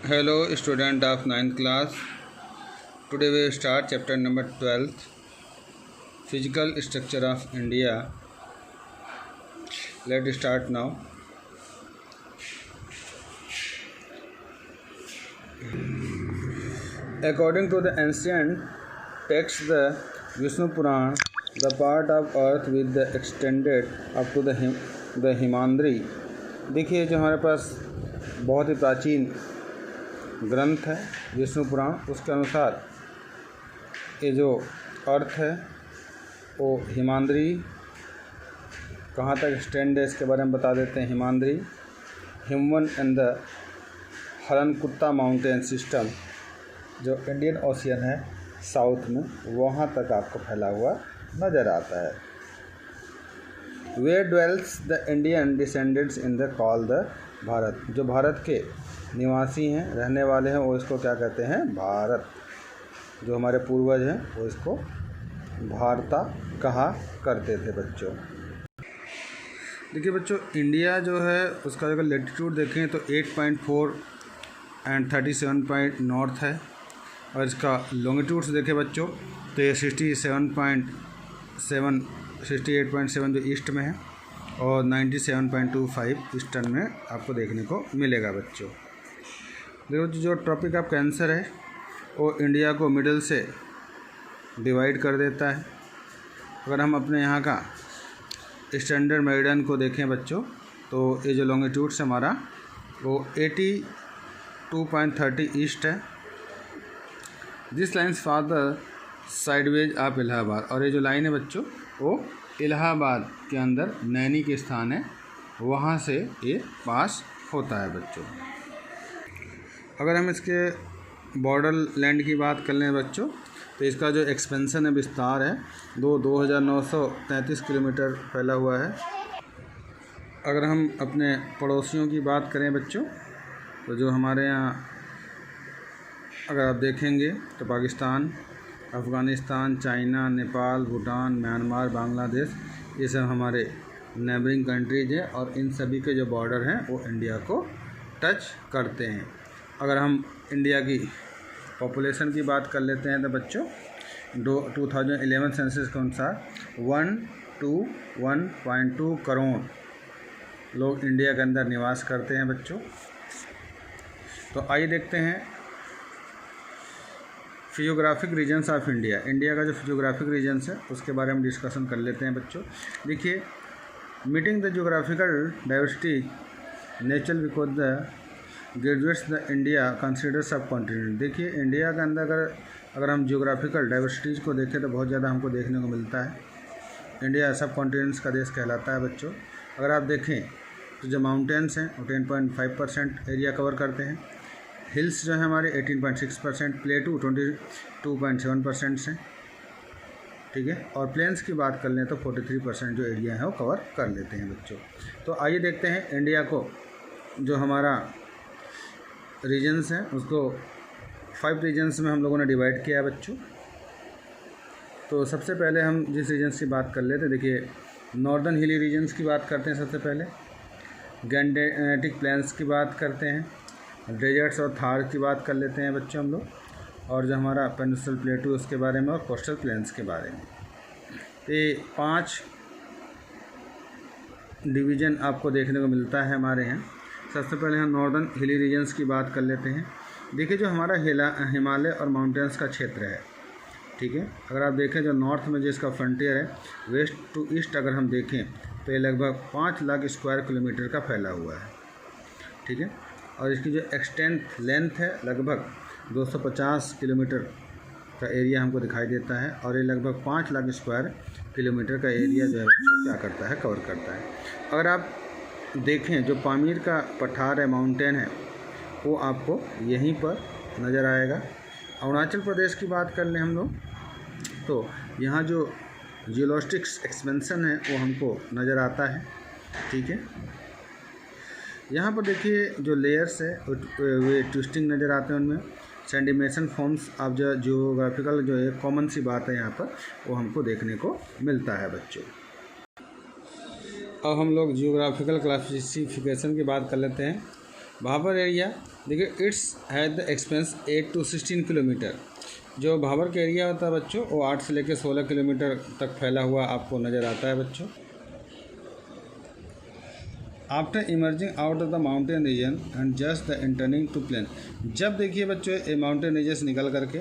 Hello, student of ninth class. Today we start chapter number 12th, Physical Structure of India. Let's start now. According to the ancient text, the Vishnu Puran, the part of earth with the extended up to the Himadri. देखिए, जो हमारे पास बहुत ही प्राचीन ग्रंथ है विष्णु पुराण, उसके अनुसार ये जो अर्थ है वो हिमाद्री कहाँ तक एक्सटेंड है इसके बारे में बता देते हैं। हिमाद्री हिमवन एंड द हरनकुत्ता माउंटेन सिस्टम, जो इंडियन ओशियन है साउथ में, वहाँ तक आपको फैला हुआ नज़र आता है। Where dwells the Indian descendants in the call the Bharat, जो भारत के निवासी हैं, रहने वाले हैं, वो इसको क्या कहते हैं? भारत। जो हमारे पूर्वज हैं वो इसको भारता कहा करते थे बच्चों। देखिए बच्चों, इंडिया जो है उसका अगर लेटीट्यूड देखें तो 8.4 एंड 37 पॉइंट नॉर्थ है, और इसका लॉन्गिट्यूड्स देखें बच्चों तो ये 68.7 जो ईस्ट में है, और 97.25 ईस्टर्न में आपको देखने को मिलेगा बच्चों। देखो, जो ट्रॉपिक ऑफ कैंसर है वो इंडिया को मिडल से डिवाइड कर देता है। अगर हम अपने यहाँ का स्टैंडर्ड मेरिडियन को देखें बच्चों तो ये जो लॉन्गिट्यूड्स हमारा वो 82.30 ईस्ट है। This lines for the sideways of Allahabad, और ये जो लाइन है बच्चों वो इलाहाबाद के अंदर नैनी के स्थान है, वहाँ से ये पास होता है बच्चों। अगर हम इसके बॉर्डर लैंड की बात कर लें बच्चों तो इसका जो एक्सपेंसन है, विस्तार है, 2933 किलोमीटर फैला हुआ है। अगर हम अपने पड़ोसियों की बात करें बच्चों तो जो हमारे यहाँ अगर आप देखेंगे तो पाकिस्तान, अफ़गानिस्तान, चाइना, नेपाल, भूटान, म्यांमार, बांग्लादेश, ये सब हमारे नेबरिंग कंट्रीज हैं, और इन सभी के जो बॉर्डर हैं वो इंडिया को टच करते हैं। अगर हम इंडिया की पॉपुलेशन की बात कर लेते हैं तो बच्चों 2011 सेंसस के अनुसार 121.2 करोड़ लोग इंडिया के अंदर निवास करते हैं बच्चों। तो आइए देखते हैं physiographic regions of India. India का जो फिजियोग्राफिक रीजन्स है उसके बारे में डिस्कशन कर लेते हैं बच्चों। देखिए, meeting the geographical diversity natural because the graduates the India consider सब कॉन्टिनेंट। देखिए, इंडिया के अंदर अगर हम जियोग्राफिकल डाइवर्सिटीज़ को देखें तो बहुत ज़्यादा हमको देखने को मिलता है। इंडिया सब कॉन्टिनेंट्स का देश कहलाता है बच्चों। अगर आप देखें तो जो माउंटेन्स हैं वो 10.5% एरिया कवर करते हैं, हिल्स जो है हमारे 18.6%, प्लेटू 22.7% हैं, ठीक है, और प्लेन्स की बात कर लें तो 43% जो एरिया है वो कवर कर लेते हैं बच्चों। तो आइए देखते हैं इंडिया को जो हमारा रीजन्स हैं उसको 5 रीजन्स में हम लोगों ने डिवाइड किया है बच्चों। तो सबसे पहले हम जिस रीजन्स की बात कर लेते हैं, देखिए नॉर्दर्न हिली रीजन्स की बात करते हैं सबसे पहले, गैंडेटिक प्लेन्स की बात करते हैं, डेजर्ट्स और थार की बात कर लेते हैं बच्चों हम लोग, और जो हमारा पेनिनसुलर प्लेटू उसके बारे में, और कोस्टल प्लेन्स के बारे में। ये 5 डिवीज़न आपको देखने को मिलता है हमारे यहाँ। सबसे पहले हम नॉर्दर्न हिली रीजन्स की बात कर लेते हैं। देखिए, जो हमारा हिमालय और माउंटेन्स का क्षेत्र है, ठीक है, अगर आप देखें जो नॉर्थ में जिसका फ्रंटियर है, वेस्ट टू ईस्ट अगर हम देखें तो ये लगभग 5 लाख स्क्वायर किलोमीटर का फैला हुआ है, ठीक है, और इसकी जो एक्सटेंट लेंथ है लगभग 250 किलोमीटर का एरिया हमको दिखाई देता है, और ये लगभग 5 लाख स्क्वायर किलोमीटर का एरिया जो है क्या करता है, कवर करता है। अगर आप देखें जो पामीर का पठार है, माउंटेन है, वो आपको यहीं पर नज़र आएगा। अरुणाचल प्रदेश की बात कर लें हम लोग तो यहाँ जो जियोलॉजिस्टिक एक्सपेंसन है वो हमको नज़र आता है, ठीक है। यहाँ पर देखिए जो लेयर्स है वे ट्विस्टिंग नज़र आते हैं, उनमें सेंडिमेशन फॉर्म्स ऑफ जो जियोग्राफिकल जो एक कॉमन सी बात है यहाँ पर वो हमको देखने को मिलता है बच्चों। अब हम लोग जियोग्राफिकल क्लासिफिकेशन की बात कर लेते हैं। भाबर एरिया देखिए it's had the expense 8 to 16 kilometre. जो भाबर का एरिया होता है बच्चों वो 8 से लेकर 16 किलोमीटर तक फैला हुआ आपको नज़र आता है बच्चों। After emerging out of the mountain region and just the entering to plain, जब देखिए बच्चों ये माउंटेन रीजन से निकल करके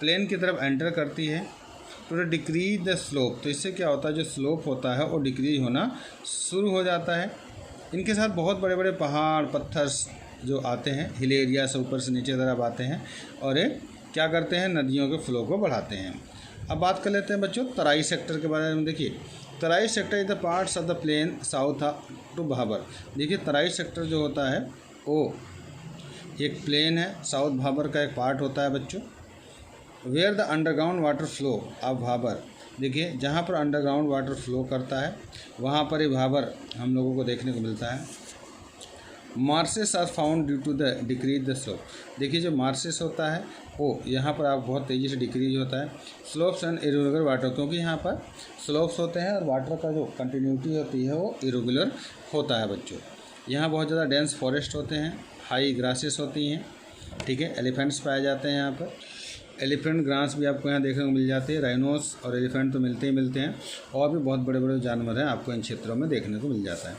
प्लेन की तरफ एंटर करती है टू डिक्रीज द स्लोप, तो इससे क्या होता है जो स्लोप होता है वो डिक्रीज होना शुरू हो जाता है। इनके साथ बहुत बड़े बड़े पहाड़ पत्थर जो आते हैं हिल एरिया से ऊपर से नीचे तरफ आते हैं और ये क्या करते हैं नदियों के फ्लो को बढ़ाते हैं। अब बात कर लेते हैं बच्चों तराई सेक्टर के बारे में। देखिए Terai sector is the parts of the plain south to Bhabar. देखिए तराई सेक्टर जो होता है वो एक प्लेन है, साउथ भाबर का एक पार्ट होता है बच्चों। Where the underground water flow of Bhabar, देखिए जहाँ पर अंडरग्राउंड वाटर फ्लो करता है वहाँ पर ही भाबर हम लोगों को देखने को मिलता है। Marshes are found due to the decrease the slope, देखिए जो मार्सेस होता है वो यहाँ पर आप बहुत तेज़ी से डिक्रीज होता है। स्लोप्स एंड इरेगुलर वाटर, क्योंकि यहाँ पर स्लोप्स होते हैं और वाटर का जो कंटिन्यूटी होती है वो इरेगुलर होता है बच्चों। यहाँ बहुत ज़्यादा डेंस फॉरेस्ट होते हैं, हाई ग्रासेस होती हैं, ठीक है। एलिफेंट्स पाए जाते हैं यहाँ पर, एलिफेंट ग्रास भी आपको यहाँ देखने को मिल जाती है। राइनोस और एलिफेंट तो मिलते ही मिलते हैं और भी बहुत बड़े बड़े जानवर हैं आपको इन क्षेत्रों में देखने को मिल जाता है।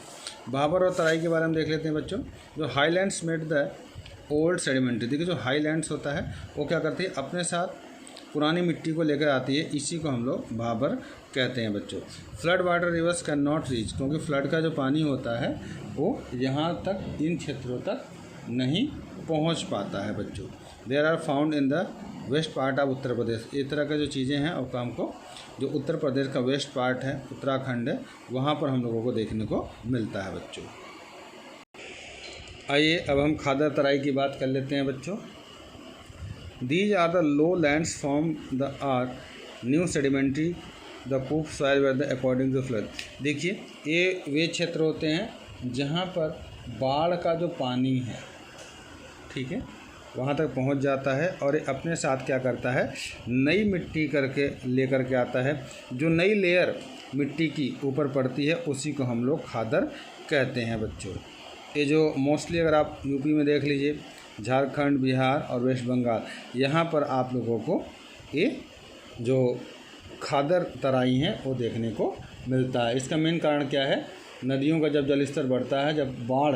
भाबर और तराई के बारे में देख लेते हैं बच्चों। जो highlands made the old sedimentary, देखिए जो हाईलैंड्स होता है वो क्या करती है अपने साथ पुरानी मिट्टी को लेकर आती है, इसी को हम लोग भाबर कहते हैं बच्चों। Flood water reverse can not reach, क्योंकि फ्लड का जो पानी होता है वो यहाँ तक इन क्षेत्रों तक नहीं पहुँच पाता है बच्चों। There are found in the west part of Uttar Pradesh, इस तरह के जो चीज़ें हैं और काम को जो उत्तर प्रदेश का वेस्ट पार्ट है उत्तराखंड है वहाँ पर हम लोगों को देखने को मिलता है बच्चों। आइए अब हम खादर तराई की बात कर लेते हैं बच्चों। These are the low lands from the are new sedimentary the poop soil where the according to flood, देखिए ये वे क्षेत्र होते हैं जहाँ पर बाढ़ का जो पानी है ठीक है वहाँ तक पहुँच जाता है और ये अपने साथ क्या करता है नई मिट्टी करके लेकर के आता है। जो नई लेयर मिट्टी की ऊपर पड़ती है उसी को हम लोग खादर कहते हैं बच्चों। ये जो मोस्टली अगर आप यूपी में देख लीजिए, झारखंड, बिहार और वेस्ट बंगाल, यहाँ पर आप लोगों को ये जो खादर तराई हैं वो देखने को मिलता है। इसका मेन कारण क्या है, नदियों का जब जलस्तर बढ़ता है, जब बाढ़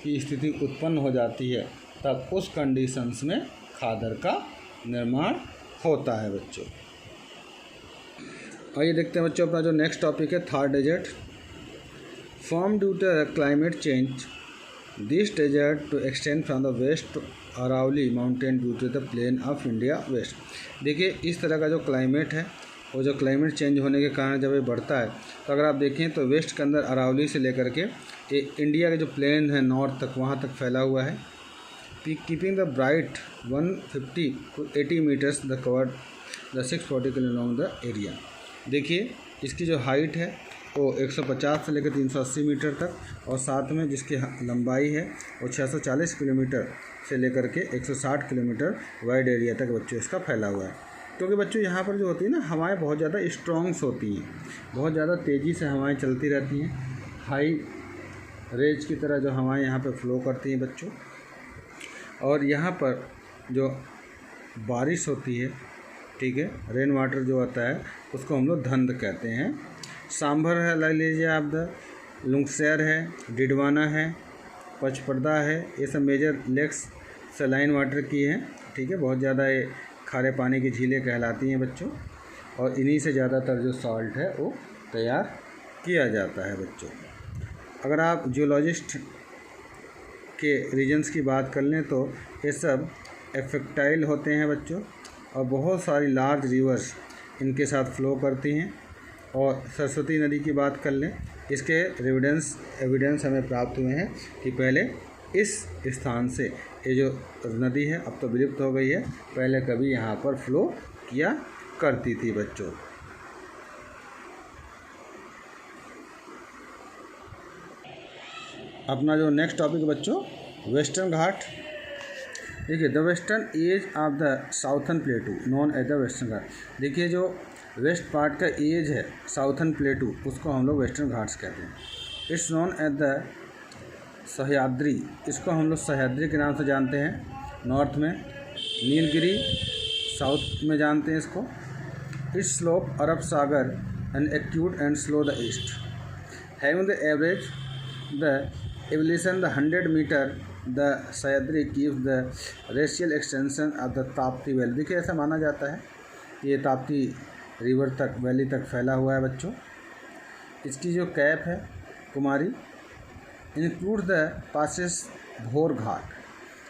की स्थिति उत्पन्न हो जाती है तब उस कंडीशंस में खादर का निर्माण होता है बच्चों। आइए देखते हैं बच्चों अपना जो नेक्स्ट टॉपिक है Thar desert. Form due to climate change this desert to extend from the west Aravalli mountain due to the plain of India west. देखिए इस तरह का जो क्लाइमेट है वो जो क्लाइमेट चेंज होने के कारण जब ये बढ़ता है तो अगर आप देखें तो वेस्ट के अंदर अरावली से लेकर के ये इंडिया के जो प्लेन है नॉर्थ तक वहाँ तक फैला हुआ है। Keeping the bright 150 to 80 metres the covered the 640 kilo long the area. देखिए इसकी जो हाइट है वो 150 से लेकर 380 मीटर तक और साथ में जिसकी लंबाई है वो 640 किलोमीटर से लेकर के 160 किलोमीटर वाइड एरिया तक बच्चों इसका फैला हुआ है। क्योंकि बच्चों यहाँ पर जो होती है ना हवाएं बहुत ज़्यादा स्ट्रॉन्ग्स होती हैं, बहुत ज़्यादा तेज़ी से हवाएं चलती रहती हैं, हाई रेंज की तरह जो हवाएं यहाँ पर फ्लो करती हैं बच्चों। और यहाँ पर जो बारिश होती है ठीक है, रेन वाटर जो आता है उसको हम लोग धंध कहते हैं। सांभर है, ले लीजिए आप द लुंगसैर है, डिडवाना है, पचपर्दा है, ये सब मेजर लेक्स सलाइन वाटर की हैं ठीक है। बहुत ज़्यादा ये खारे पानी की झीलें कहलाती हैं बच्चों और इन्हीं से ज़्यादातर जो सॉल्ट है वो तैयार किया जाता है बच्चों। अगर आप जियोलॉजिस्ट के रीजन्स की बात कर लें तो ये सब एक्फेक्टाइल होते हैं बच्चों और बहुत सारी लार्ज रिवर्स इनके साथ फ्लो करती हैं। और सरस्वती नदी की बात कर लें, इसके एविडेंस हमें प्राप्त हुए हैं कि पहले इस स्थान से ये जो नदी है अब तो विलुप्त हो गई है, पहले कभी यहाँ पर फ्लो किया करती थी बच्चों। अपना जो नेक्स्ट टॉपिक बच्चों वेस्टर्न घाट। देखिए the western edge of the southern plateau known as the western Ghat. देखिए जो वेस्ट पार्ट का एज है साउथर्न प्लेटू उसको हम लोग वेस्टर्न घाट्स कहते हैं। It's known as the Sahyadri, इसको हम लोग सह्याद्री के नाम से जानते हैं नॉर्थ में, नीलगिरी साउथ में जानते हैं इसको। Its slope Arab Sagar and acute and slow the east, having the average the evolution the 100 metre the Sahyadri keeps the racial extension of the Tapti valley. देखिए ऐसा माना जाता है कि ये ताप्ती रिवर तक वैली तक फैला हुआ है बच्चों। इसकी जो कैप है कुमारी इंक्लूड द पासेस भोर घाट,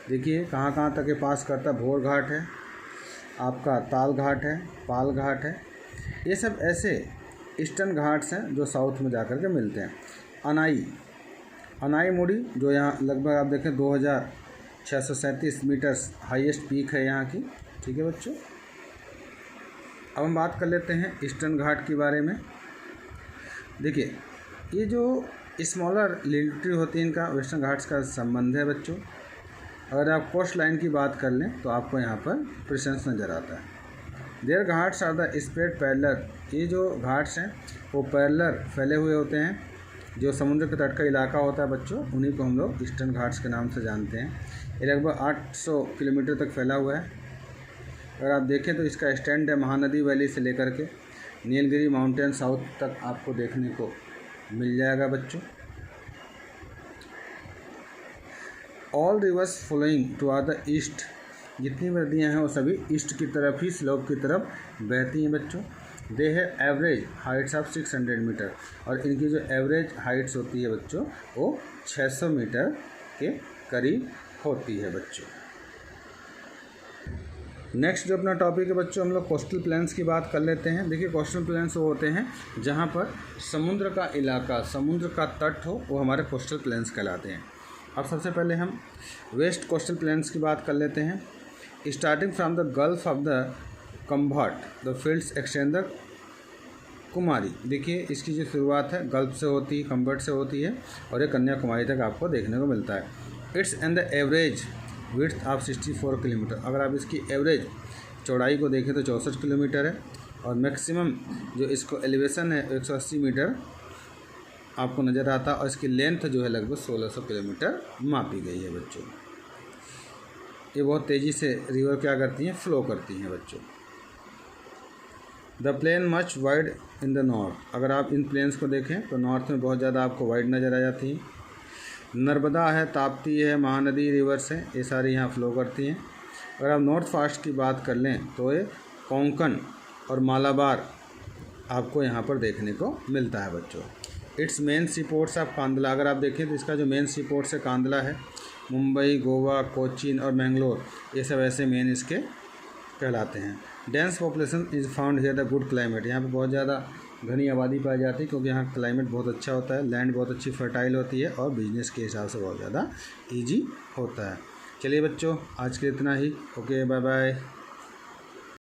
देखिए कहाँ कहाँ तक ये पास करता है। भोर घाट है, आपका ताल घाट है, पाल घाट है, ये सब ऐसे ईस्टर्न घाट्स हैं जो साउथ में जाकर के मिलते हैं। अनाई मुड़ी जो यहाँ लगभग आप देखें 2637 मीटर्स हाईएस्ट पीक है यहाँ की, ठीक है बच्चों। अब हम बात कर लेते हैं ईस्टर्न घाट के बारे में। देखिए ये जो स्मॉलर लिटरी होती है इनका वेस्टर्न घाट्स का संबंध है बच्चों। अगर आप कोस्ट लाइन की बात कर लें तो आपको यहाँ पर प्रेजेंस नज़र आता है। There Ghats are the spread parallel, ये जो घाट्स हैं वो पैरेलल फैले हुए होते हैं। जो समुद्र के तट का इलाका होता है बच्चों, उन्हीं को हम लोग ईस्टर्न घाट्स के नाम से जानते हैं। ये लगभग 800 किलोमीटर तक फैला हुआ है। अगर आप देखें तो इसका स्टैंड है महानदी वैली से लेकर के नीलगिरी माउंटेन साउथ तक आपको देखने को मिल जाएगा बच्चों। All rivers flowing to the east, जितनी नदियाँ हैं वो सभी ईस्ट की तरफ ही स्लोप की तरफ बहती हैं बच्चों। दे है एवरेज हाइट्स ऑफ 600 मीटर, और इनकी जो एवरेज हाइट्स होती है बच्चों वो 600 मीटर के करीब होती है बच्चों। नेक्स्ट जो अपना टॉपिक है बच्चों, हम लोग कोस्टल प्लेन्स की बात कर लेते हैं। देखिए कोस्टल प्लेन्स वो होते हैं जहाँ पर समुद्र का इलाका, समुद्र का तट हो, वो हमारे कोस्टल प्लेन्स कहलाते हैं। अब सबसे पहले हम वेस्ट कोस्टल प्लेन्स की बात कर लेते हैं। Starting from the gulf of the Khambhat the fields extend the Kumari, देखिए इसकी जो शुरुआत है गल्फ से होती है, कम्बट से होती है, और ये कन्याकुमारी तक आपको देखने को मिलता है। It's and the average width of 64 kilometre, अगर आप इसकी एवरेज चौड़ाई को देखें तो 64 किलोमीटर है, और मैक्सिमम जो इसको एलिवेशन है 180 मीटर आपको नज़र आता है, और इसकी लेंथ जो है लगभग 1600 किलोमीटर मापी गई है बच्चों। ये बहुत तेज़ी से रिवर क्या करती हैं, फ्लो करती हैं बच्चों। The plain much wide in the north, अगर आप इन प्लेन्स को देखें तो नॉर्थ में बहुत ज़्यादा आपको वाइड नज़र आ जाती हैं। नर्मदा है, ताप्ती है, महानदी रिवर्स है, ये सारी यहाँ फ्लो करती हैं। अगर आप नॉर्थ फास्ट की बात कर लें तो ये कोंकण और मालाबार आपको यहाँ पर देखने को मिलता है बच्चों। Its main sea ports of Kandla, अगर आप देखें तो इसका जो मेन सी पोर्ट्स है कांदला है। मुंबई, गोवा, कोचीन और मैंगलोर, ये सब ऐसे मेन इसके कहलाते हैं। Dense population is found here the good climate, यहाँ पे बहुत ज़्यादा घनी आबादी पाई जाती है क्योंकि यहाँ क्लाइमेट बहुत अच्छा होता है, लैंड बहुत अच्छी फर्टाइल होती है, और बिजनेस के हिसाब से बहुत ज़्यादा ईजी होता है। चलिए बच्चों आज के इतना ही, ओके बाय बाय।